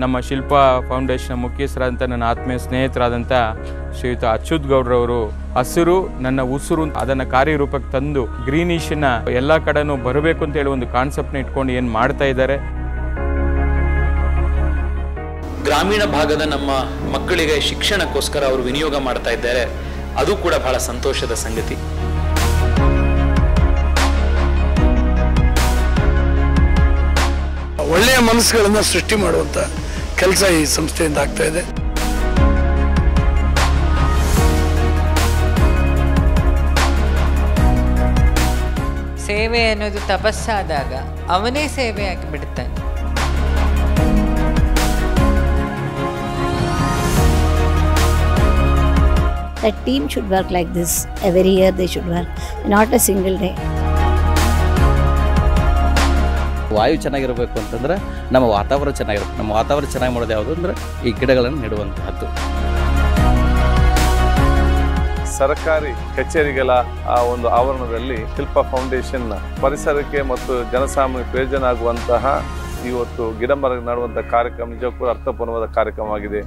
ನಮ್ಮ ಶಿಲ್ಪ ಫೌಂಡೇಶನ್ ಮುಖ್ಯಸ್ಥರಾದಂಥ ನನ್ನ ಆತ್ಮೀಯ ಸ್ನೇಹಿತರಾದಂಥ ಶ್ರೀಯುತ ಅಚ್ಯುತ್ ಗೌಡ್ರವರು ಹಸಿರು ನನ್ನ ಉಸಿರು ಅದನ್ನು ಕಾರ್ಯರೂಪಕ್ಕೆ ತಂದು ಗ್ರೀನಿಶನ್ನ ಎಲ್ಲ ಕಡೆನೂ ಬರಬೇಕು ಅಂತೇಳಿ ಒಂದು ಕಾನ್ಸೆಪ್ಟ್ನ ಇಟ್ಕೊಂಡು ಏನು ಮಾಡ್ತಾ ಇದ್ದಾರೆ. ಗ್ರಾಮೀಣ ಭಾಗದ ನಮ್ಮ ಮಕ್ಕಳಿಗೆ ಶಿಕ್ಷಣಕ್ಕೋಸ್ಕರ ಅವರು ವಿನಿಯೋಗ ಮಾಡ್ತಾ ಇದ್ದಾರೆ. ಅದು ಕೂಡ ಬಹಳ ಸಂತೋಷದ ಸಂಗತಿ. ಒಳ್ಳೆಯ ಮನಸ್ಸುಗಳನ್ನು ಸೃಷ್ಟಿ ಮಾಡುವಂಥ ಕೆಲಸ ಈ ಸಂಸ್ಥೆಯಿಂದ ಆಗ್ತಾ ಇದೆ. ಸೇವೆ ಅನ್ನೋದು ತಪಸ್ಸಾದಾಗ ಅವನೇ ಸೇವೆ ಆಗಿಬಿಡ್ತಾನೆ. That team should work like this. Every year they should work, not a single day. ವಾಯು ಚೆನ್ನಾಗಿರಬೇಕು ಅಂತಂದ್ರೆ ನಮ್ಮ ವಾತಾವರಣ ಚೆನ್ನಾಗಿರುತ್ತೆ. ನಮ್ಮ ವಾತಾವರಣ ಚೆನ್ನಾಗಿ ಮಾಡೋದು ಯಾವುದು ಅಂದರೆ ಈ ಗಿಡಗಳನ್ನು ನೆಡುವಂತಹದ್ದು. ಸರ್ಕಾರಿ ಕಚೇರಿಗಳ ಆ ಒಂದು ಆವರಣದಲ್ಲಿ ಶಿಲ್ಪ ಫೌಂಡೇಶನ್ ಪರಿಸರಕ್ಕೆ ಮತ್ತು ಜನಸಾಮಾನ್ಯ ಪ್ರಯೋಜನ ಆಗುವಂತಹ ಇವತ್ತು ಗಿಡ ಮರ ನೆಡುವಂತಹ ಕಾರ್ಯಕ್ರಮ ನಿಜಕ್ಕೂ ಅರ್ಥಪೂರ್ಣವಾದ ಕಾರ್ಯಕ್ರಮವಾಗಿದೆ.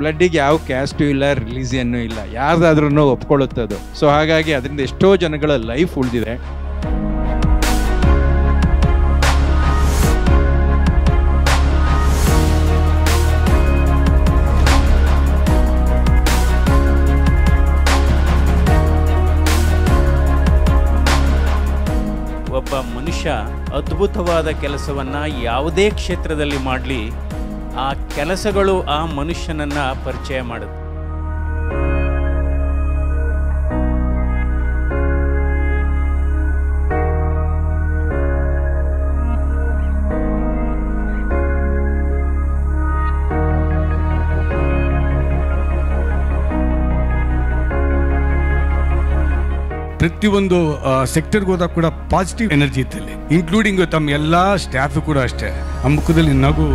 ಬ್ಲಡ್ಡಿಗೆ ಯಾವ ಕ್ಯಾಸ್ಟು ಇಲ್ಲ, ರಿಲಿಜಿಯನ್ನು ಇಲ್ಲ, ಯಾರ್ದಾದ್ರೂ ಒಪ್ಕೊಳ್ಳುತ್ತದು. ಸೊ ಹಾಗಾಗಿ ಅದರಿಂದ ಎಷ್ಟೋ ಜನಗಳ ಲೈಫ್ ಉಳಿದಿದೆ. ಒಬ್ಬ ಮನುಷ್ಯ ಅದ್ಭುತವಾದ ಕೆಲಸವನ್ನು ಯಾವುದೇ ಕ್ಷೇತ್ರದಲ್ಲಿ ಮಾಡಲಿ, ಆ ಕೆಲಸಗಳು ಆ ಮನುಷ್ಯನನ್ನು ಪರಿಚಯ ಮಾಡುತ್ತೆ. ಪ್ರತಿಯೊಂದು ಸೆಕ್ಟರ್ಗೆ ಹೋದಾಗ ಕೂಡ ಪಾಸಿಟಿವ್ ಎನರ್ಜಿ ಇತ್ತಲ್ಲಿ, ಇನ್ಕ್ಲೂಡಿಂಗ್ ತಮ್ಮ ಎಲ್ಲ ಸ್ಟಾಫ್ ಕೂಡ ಅಷ್ಟೇ. ಆ ಮುಖದಲ್ಲಿ ನಗು.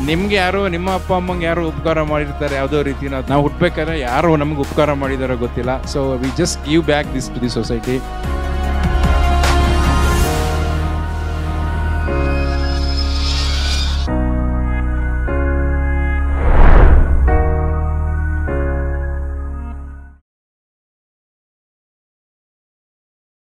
ನಿಮ್ಗೆ ಯಾರೋ, ನಿಮ್ಮ ಅಪ್ಪ ಅಮ್ಮಂಗೆ ಯಾರೋ ಉಪಕಾರ ಮಾಡಿರ್ತಾರೆ ಯಾವುದೋ ರೀತಿನ. ನಾವು ಹುಟ್ಟಬೇಕಾದ್ರೆ ಯಾರೋ ನಮ್ಗೆ ಉಪಕಾರ ಮಾಡಿದಾರೋ ಗೊತ್ತಿಲ್ಲ. So we just give back this to the society.